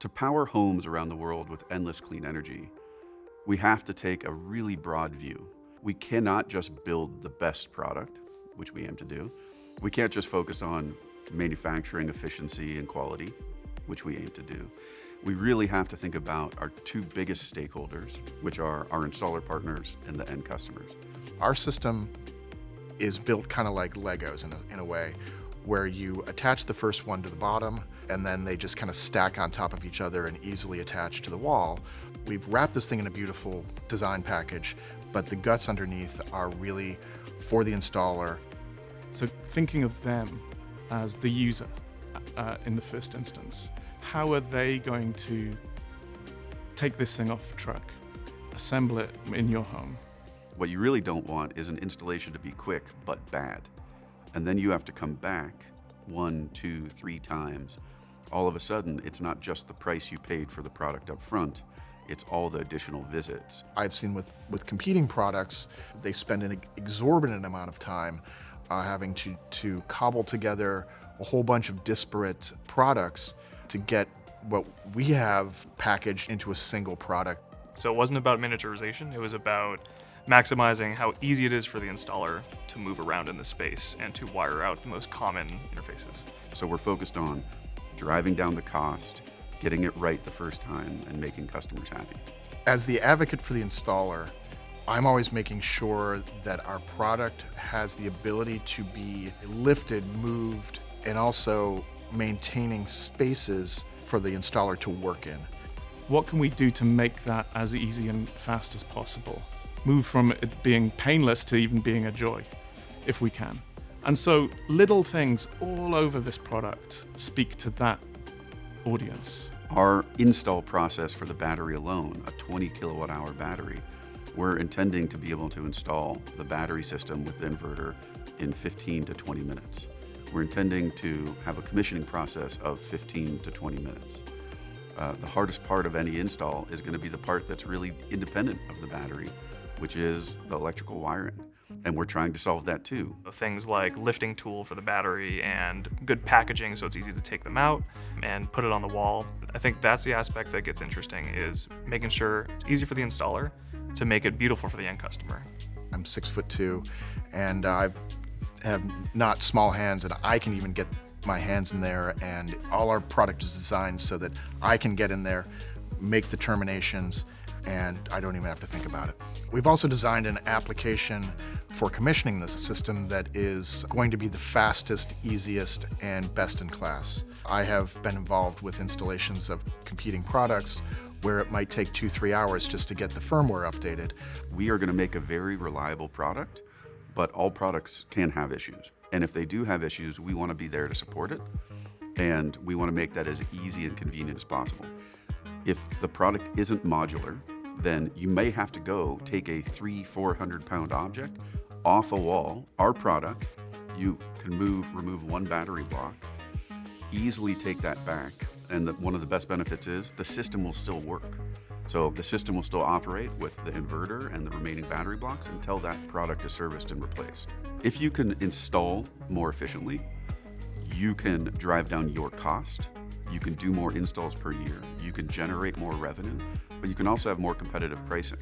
To power homes around the world with endless clean energy, we have to take a really broad view. We cannot just build the best product, which we aim to do. We can't just focus on manufacturing efficiency and quality, which we aim to do. We really have to think about our two biggest stakeholders, which are our installer partners and the end customers. Our system is built kind of like Legos in a way, where you attach the first one to the bottom and then they just kind of stack on top of each other and easily attach to the wall. We've wrapped this thing in a beautiful design package, but the guts underneath are really for the installer. So thinking of them as the user in the first instance, how are they going to take this thing off the truck, assemble it in your home? What you really don't want is an installation to be quick but bad. And then you have to come back 1, 2, 3 times. All of a sudden, it's not just the price you paid for the product up front, it's all the additional visits. I've seen with competing products, they spend an exorbitant amount of time having to cobble together a whole bunch of disparate products to get what we have packaged into a single product. So it wasn't about miniaturization, it was about maximizing how easy it is for the installer to move around in the space and to wire out the most common interfaces. So we're focused on driving down the cost, getting it right the first time, and making customers happy. As the advocate for the installer, I'm always making sure that our product has the ability to be lifted, moved, and also maintaining spaces for the installer to work in. What can we do to make that as easy and fast as possible? Move from it being painless to even being a joy, if we can. And so little things all over this product speak to that audience. Our install process for the battery alone, a 20 kilowatt hour battery, we're intending to be able to install the battery system with the inverter in 15 to 20 minutes. We're intending to have a commissioning process of 15 to 20 minutes. The hardest part of any install is going to be the part that's really independent of the battery, which is the electrical wiring. And we're trying to solve that too. Things like lifting tool for the battery and good packaging so it's easy to take them out and put it on the wall. I think that's the aspect that gets interesting, is making sure it's easy for the installer to make it beautiful for the end customer. I'm 6'2", and I have not small hands, and I can even get my hands in there, and all our product is designed so that I can get in there, make the terminations, and I don't even have to think about it. We've also designed an application for commissioning this system that is going to be the fastest, easiest, and best in class. I have been involved with installations of competing products where it might take 2-3 hours just to get the firmware updated. We are going to make a very reliable product, but all products can have issues. And if they do have issues, we want to be there to support it, and we want to make that as easy and convenient as possible. If the product isn't modular, then you may have to go take a 300-400 pound object off a wall. Our product, you can remove one battery block, easily take that back, and one of the best benefits is the system will still work. So the system will still operate with the inverter and the remaining battery blocks until that product is serviced and replaced. If you can install more efficiently, you can drive down your cost, you can do more installs per year, you can generate more revenue, but you can also have more competitive pricing.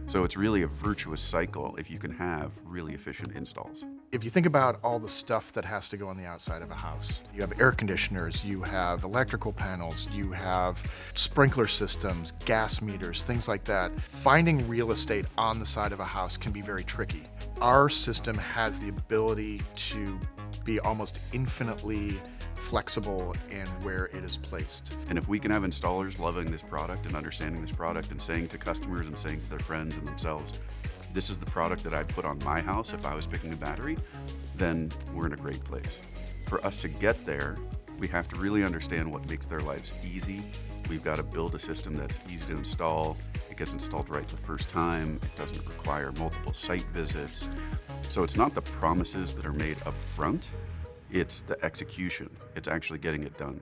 So it's really a virtuous cycle if you can have really efficient installs. If you think about all the stuff that has to go on the outside of a house, you have air conditioners, you have electrical panels, you have sprinkler systems, gas meters, things like that. Finding real estate on the side of a house can be very tricky. Our system has the ability to be almost infinitely flexible in where it is placed. And if we can have installers loving this product and understanding this product and saying to customers and saying to their friends and themselves, this is the product that I'd put on my house if I was picking a battery, then we're in a great place. For us to get there, we have to really understand what makes their lives easy. We've got to build a system that's easy to install. It gets installed right the first time. It doesn't require multiple site visits. So it's not the promises that are made up front, it's the execution. It's actually getting it done.